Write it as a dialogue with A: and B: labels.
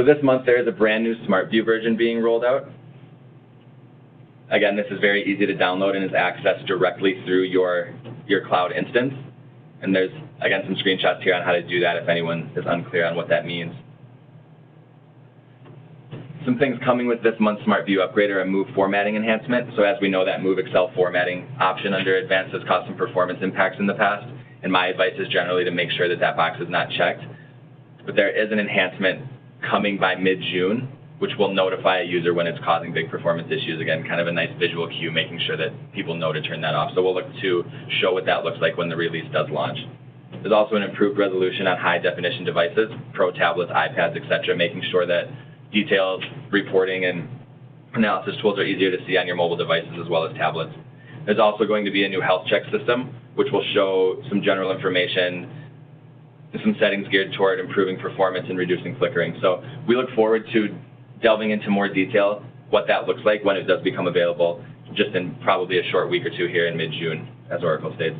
A: this month there is a brand new SmartView version being rolled out. Again, this is very easy to download and is accessed directly through your cloud instance. And there's, again, some screenshots here on how to do that if anyone is unclear on what that means. Some things coming with this month's SmartView upgrade are a move formatting enhancement. So as we know, that move Excel formatting option under advanced has caused some performance impacts in the past. And my advice is generally to make sure that that box is not checked. But there is an enhancement coming by mid-June, which will notify a user when it's causing big performance issues. Again, kind of a nice visual cue, making sure that people know to turn that off. So we'll look to show what that looks like when the release does launch. There's also an improved resolution on high-definition devices, Pro tablets, iPads, etc., making sure that detailed reporting and analysis tools are easier to see on your mobile devices as well as tablets. There's also going to be a new health check system, which will show some general information and some settings geared toward improving performance and reducing flickering. So we look forward to delving into more detail what that looks like when it does become available, just in probably a short week or two here in mid-June, as Oracle states.